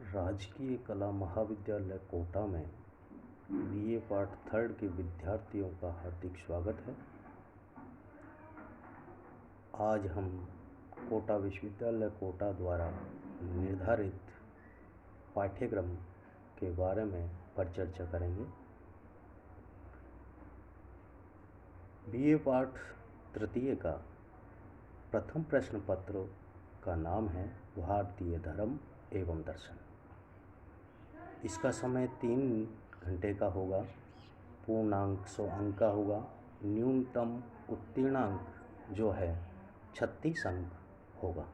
राजकीय कला महाविद्यालय कोटा में बीए पार्ट थर्ड के विद्यार्थियों का हार्दिक स्वागत है। आज हम कोटा विश्वविद्यालय कोटा द्वारा निर्धारित पाठ्यक्रम के बारे में परिचर्चा करेंगे। बीए पार्ट तृतीय का प्रथम प्रश्न पत्र का नाम है भारतीय धर्म एवं दर्शन। इसका समय 3 घंटे का होगा। पूर्णांक 100 अंक का होगा। न्यूनतम उत्तीर्णांक जो है 36 अंक होगा।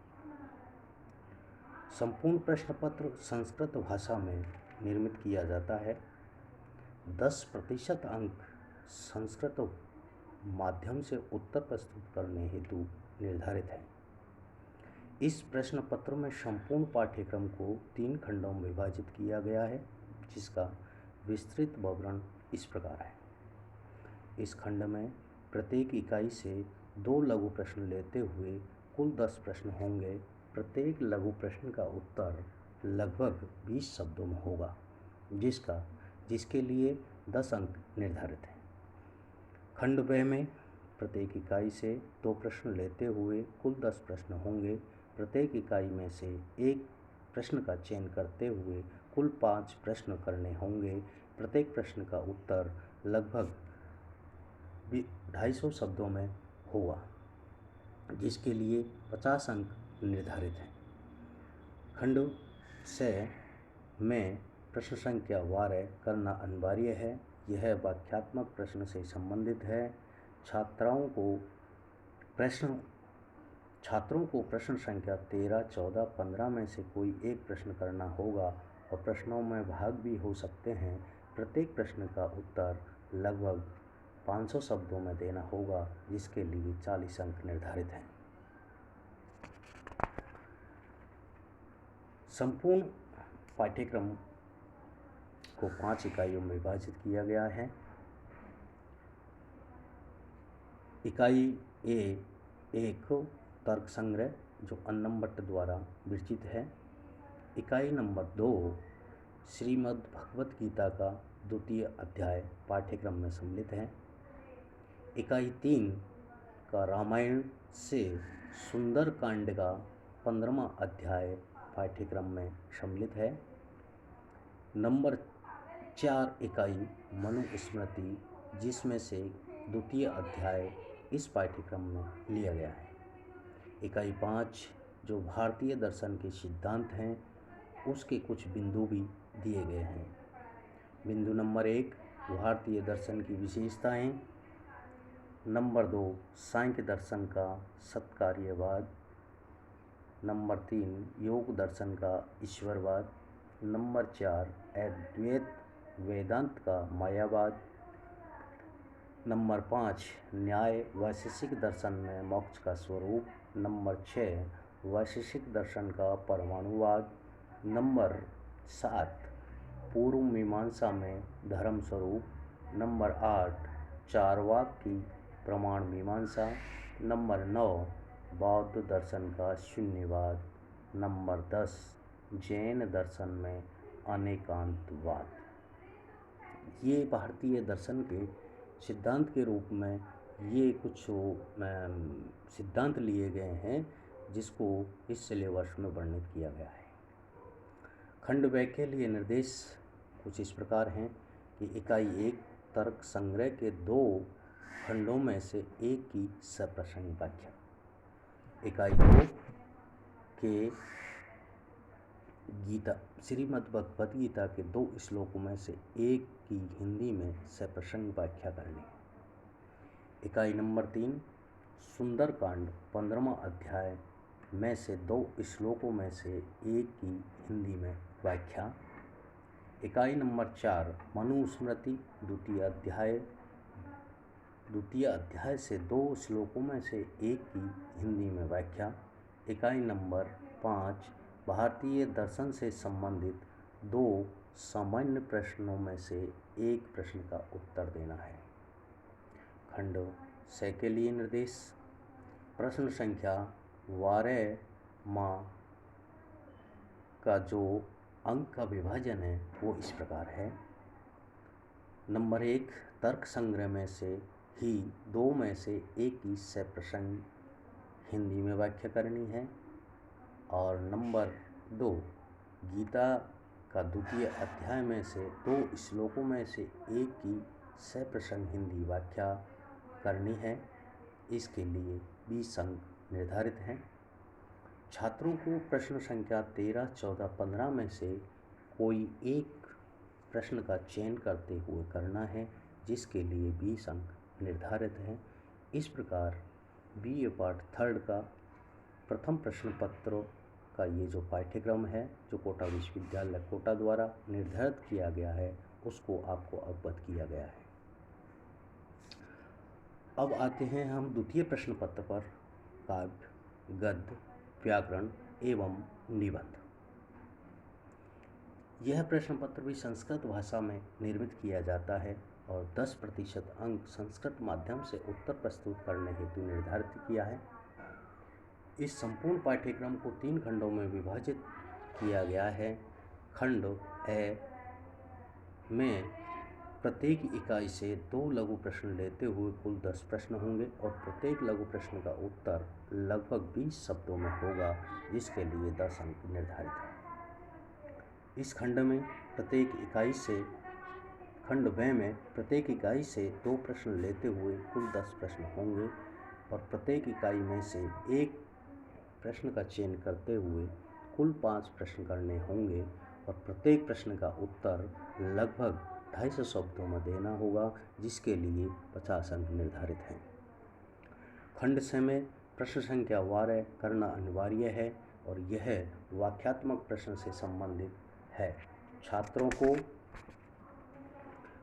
संपूर्ण प्रश्न पत्र संस्कृत भाषा में निर्मित किया जाता है। 10% अंक संस्कृत माध्यम से उत्तर प्रस्तुत करने हेतु निर्धारित है। इस प्रश्न पत्र में संपूर्ण पाठ्यक्रम को 3 खंडों में विभाजित किया गया है, जिसका विस्तृत विवरण इस प्रकार है। इस खंड में प्रत्येक इकाई से 2 लघु प्रश्न लेते हुए कुल 10 प्रश्न होंगे। प्रत्येक लघु प्रश्न का उत्तर लगभग 20 शब्दों में होगा, जिसके लिए 10 अंक निर्धारित हैं। खंड ब में प्रत्येक इकाई से 2 प्रश्न लेते हुए कुल 10 प्रश्न होंगे। प्रत्येक इकाई में से 1 प्रश्न का चयन करते हुए कुल 5 प्रश्न करने होंगे। प्रत्येक प्रश्न का उत्तर लगभग 250 शब्दों में होगा, जिसके लिए 50 अंक निर्धारित हैं। खंड से में प्रश्न संख्या 12 करना अनिवार्य है। यह वाक्यात्मक प्रश्न से संबंधित है। छात्रों को प्रश्न संख्या 13, 14, 15 में से कोई एक प्रश्न करना होगा और प्रश्नों में भाग भी हो सकते हैं। प्रत्येक प्रश्न का उत्तर लगभग 500 शब्दों में देना होगा, जिसके लिए 40 अंक निर्धारित हैं। संपूर्ण पाठ्यक्रम को 5 इकाइयों में विभाजित किया गया है। इकाई ए एक तर्क संग्रह जो अन्नम भट्ट द्वारा विरचित है। इकाई नंबर 2 श्रीमद् भगवत गीता का 2वां अध्याय पाठ्यक्रम में सम्मिलित है। इकाई 3 का रामायण से सुंदर कांड का 15वां अध्याय पाठ्यक्रम में सम्मिलित है। नंबर 4 इकाई मनुस्मृति, जिसमें से 2वां अध्याय इस पाठ्यक्रम में लिया गया है। इकाई 5 जो भारतीय दर्शन के सिद्धांत हैं, उसके कुछ बिंदु भी दिए गए हैं। बिंदु नंबर 1 भारतीय दर्शन की विशेषताएं। नंबर 2 सांख्य दर्शन का सत्कार्यवाद। नंबर 3 योग दर्शन का ईश्वरवाद। नंबर 4 अद्वैत वेदांत का मायावाद। नंबर 5 न्याय वैशेषिक दर्शन में मोक्ष का स्वरूप। नंबर 6 वैशेषिक दर्शन का परमाणुवाद। नंबर 7 पूर्व मीमांसा में धर्म स्वरूप। नंबर 8 चारवाक की प्रमाण मीमांसा। नंबर 9 बौद्ध दर्शन का शून्यवाद। नंबर 10 जैन दर्शन में अनेकांतवाद। ये भारतीय दर्शन के सिद्धांत के रूप में ये कुछ सिद्धांत लिए गए हैं, जिसको इस सिलेबस में वर्णित किया गया है। खंड ब के लिए निर्देश कुछ इस प्रकार हैं कि इकाई 1 तर्क संग्रह के 2 खंडों में से एक की सप्रसंग व्याख्या। इकाई 2 के श्रीमद् भगवत गीता के 2 श्लोकों में से एक की हिंदी में सप्रसंग व्याख्या करनी। इकाई नंबर 3 सुंदरकांड 15वां अध्याय में से 2 श्लोकों में से एक की हिंदी में व्याख्या। इकाई नंबर 4 मनुस्मृति 2वां अध्याय से 2 श्लोकों में से एक की हिंदी में व्याख्या। इकाई नंबर 5 भारतीय दर्शन से संबंधित 2 सामान्य प्रश्नों में से एक प्रश्न का उत्तर देना है। खंड से के लिए निर्देश प्रश्न संख्या 12 माह का जो अंक का विभाजन है वो इस प्रकार है। नंबर 1, तर्क संग्रह में से ही 2 में से एक की सप्रसंग हिंदी में व्याख्या करनी है। और नंबर 2, गीता का द्वितीय अध्याय में से 2 श्लोकों में से एक की सप्रसंग हिंदी व्याख्या करनी है। इसके लिए 20 अंक निर्धारित हैं। छात्रों को प्रश्न संख्या 13, 14, 15 में से कोई एक प्रश्न का चयन करते हुए करना है, जिसके लिए 20 अंक निर्धारित हैं। इस प्रकार BA पार्ट 3 का प्रथम प्रश्न पत्र का ये जो पाठ्यक्रम है, जो कोटा विश्वविद्यालय कोटा द्वारा निर्धारित किया गया है, उसको आपको अवगत किया गया है। अब आते हैं हम द्वितीय प्रश्न पत्र पर। काव्य, गद्य, व्याकरण एवं निबंध। यह प्रश्न पत्र भी संस्कृत भाषा में निर्मित किया जाता है और 10% अंक संस्कृत माध्यम से उत्तर प्रस्तुत करने हेतु निर्धारित किया है। इस संपूर्ण पाठ्यक्रम को 3 खंडों में विभाजित किया गया है। खंड ए में प्रत्येक इकाई से 2 लघु प्रश्न लेते हुए कुल 10 प्रश्न होंगे और प्रत्येक लघु प्रश्न का उत्तर लगभग 20 शब्दों में होगा, जिसके लिए 10 अंक निर्धारित हैं। इस खंड में प्रत्येक इकाई से खंड ब में प्रत्येक इकाई से 2 प्रश्न लेते हुए कुल 10 प्रश्न होंगे और प्रत्येक इकाई में से एक प्रश्न का चयन करते हुए कुल 5 प्रश्न करने होंगे और प्रत्येक प्रश्न का उत्तर लगभग 250 शब्दों में देना होगा, जिसके लिए 50 अंक निर्धारित हैं। खंड स में प्रश्न संख्या 12 करना अनिवार्य है और यह वाक्यात्मक प्रश्न से संबंधित है। छात्रों को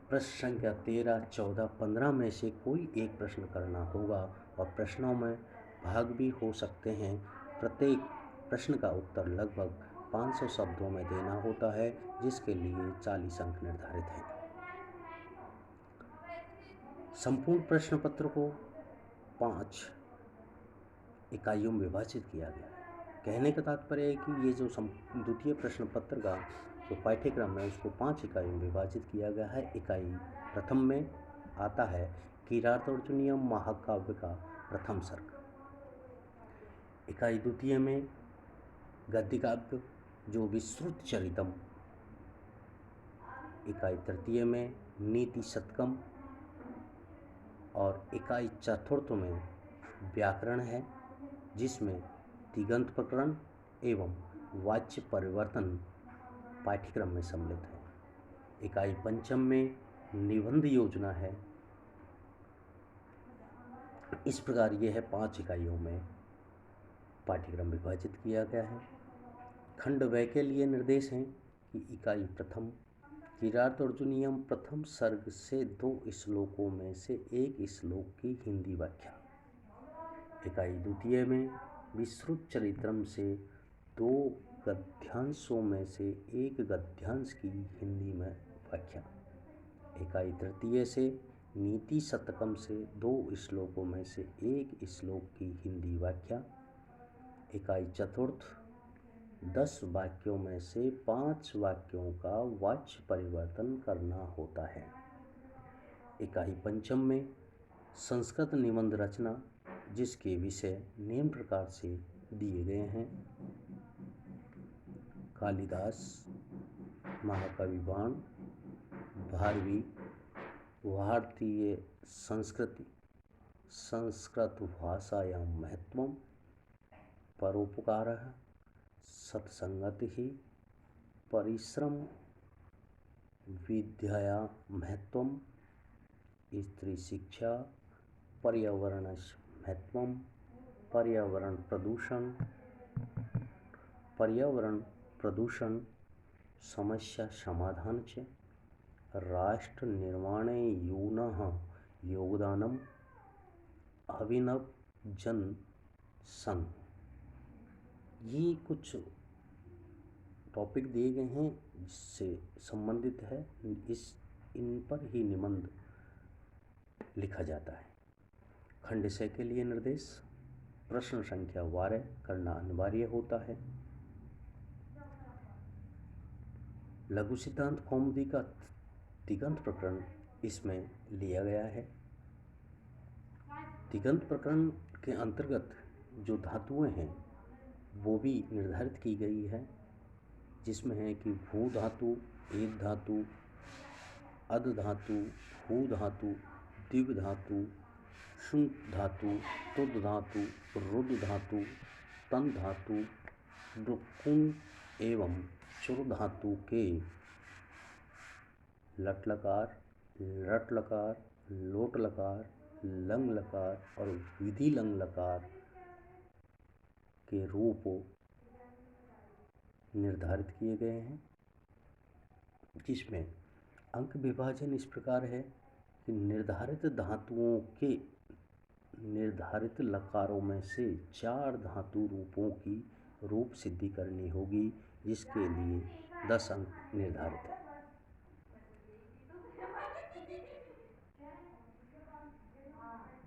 प्रश्न संख्या 13, 14, 15 में से कोई एक प्रश्न करना होगा और प्रश्नों में भाग भी हो सकते हैं। प्रत्येक प्रश्न का उत्तर लगभग 500 शब्दों में देना होता है, जिसके लिए 40 अंक निर्धारित हैं। संपूर्ण प्रश्न पत्र को 5 इकाइयों में विभाजित किया गया है। कहने का तात्पर्य है कि ये जो द्वितीय प्रश्न पत्र का जो पाठ्यक्रम है, उसको 5 इकाइयों में विभाजित किया गया है। इकाई प्रथम में आता है किरातार्जुनीयम महाकाव्य का प्रथम सर्ग। इकाई द्वितीय में गद्य काव्य जो विश्रुत चरितम। इकाई तृतीय में नीति शतकम और इकाई चतुर्थ में व्याकरण है, जिसमें तिगंत प्रकरण एवं वाच्य परिवर्तन पाठ्यक्रम में सम्मिलित है। इकाई पंचम में निबंध योजना है। इस प्रकार यह 5 इकाइयों में पाठ्यक्रम विभाजित किया गया है। खंड व के लिए निर्देश हैं कि इकाई प्रथम किरातार्जुनीयम प्रथम सर्ग से 2 श्लोकों में से एक श्लोक की हिंदी व्याख्या। इकाई द्वितीय में विश्रुत चरित्रम से 2 गद्यांशों में से एक गद्यांश की हिंदी में व्याख्या। इकाई तृतीय से नीति शतकम से 2 श्लोकों में से एक श्लोक की हिंदी व्याख्या। इकाई चतुर्थ 10 वाक्यों में से 5 वाक्यों का वाच्य परिवर्तन करना होता है। इकाई पंचम में संस्कृत निबंध रचना, जिसके विषय निम्न प्रकार से दिए गए हैं। कालिदास महाकवि बाण, भारवी भारतीय संस्कृति संस्कृत भाषायां महत्वम, परोपकारः, सत्संगतिः, परिश्रम विद्यया महत्वम, स्त्री शिक्षा, पर्यावरणस्य महत्वम, पर्यावरण प्रदूषण समस्या समाधान च, राष्ट्र निर्माणे यूनः योगदानम, अभिनव जन संघ। ये कुछ टॉपिक दिए गए हैं जिससे संबंधित है। इन पर ही निबंध लिखा जाता है। खंड स के लिए निर्देश प्रश्न संख्या 12 करना अनिवार्य होता है। लघु सिद्धांत कौमुदी का तिगंत प्रकरण इसमें लिया गया है। तिगंत प्रकरण के अंतर्गत जो धातुएं हैं वो भी निर्धारित की गई है, जिसमें है कि भू धातु, एक धातु, अध धातु, भू धातु, दिव्य धातु, शुंठ धातु, तुद धातु, रुद्र धातु, तन धातु, रुक्कुण एवं चुर धातु के लट लकार, रट लकार, लोट लकार, लंग लकार और विधि लंग लकार के रूप निर्धारित किए गए हैं, जिसमें अंक विभाजन इस प्रकार है कि निर्धारित धातुओं के निर्धारित लकारों में से 4 धातु रूपों की रूप सिद्धि करनी होगी, जिसके लिए 10 अंक निर्धारित है।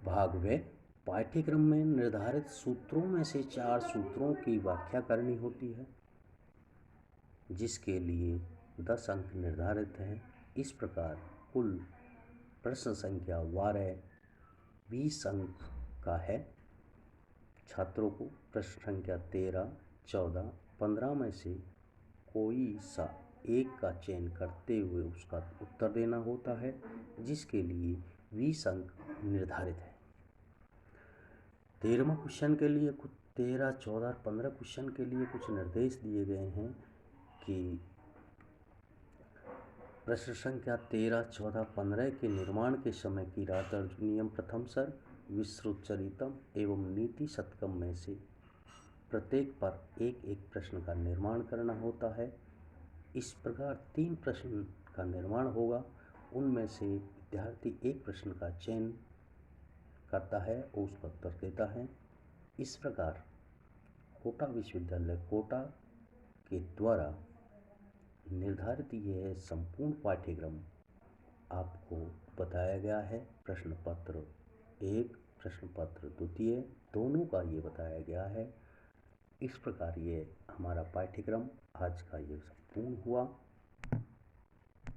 भाग व पाठ्यक्रम में निर्धारित सूत्रों में से 4 सूत्रों की व्याख्या करनी होती है, जिसके लिए 10 अंक निर्धारित हैं। इस प्रकार कुल प्रश्न संख्या 12 20 अंक का है। छात्रों को प्रश्न संख्या 13, 14, 15 में से कोई सा एक का चयन करते हुए उसका उत्तर देना होता है, जिसके लिए 20 अंक निर्धारित है। 13वें क्वेश्चन के लिए कुछ 13, 14, 15 क्वेश्चन के लिए कुछ निर्देश दिए गए हैं कि प्रश्न संख्या 13, 14, 15 के निर्माण के समय की रात अर्जुनियम प्रथम सर्ग, विश्रुतचरितम एवं नीति शतकम में से प्रत्येक पर एक एक प्रश्न का निर्माण करना होता है। इस प्रकार 3 प्रश्न का निर्माण होगा। उनमें से विद्यार्थी एक प्रश्न का चयन करता है और उसका उत्तर देता है। इस प्रकार कोटा विश्वविद्यालय कोटा के द्वारा निर्धारित यह संपूर्ण पाठ्यक्रम आपको बताया गया है। प्रश्न पत्र 1, प्रश्न पत्र 2 दोनों का ये बताया गया है। इस प्रकार ये हमारा पाठ्यक्रम आज का ये संपूर्ण हुआ।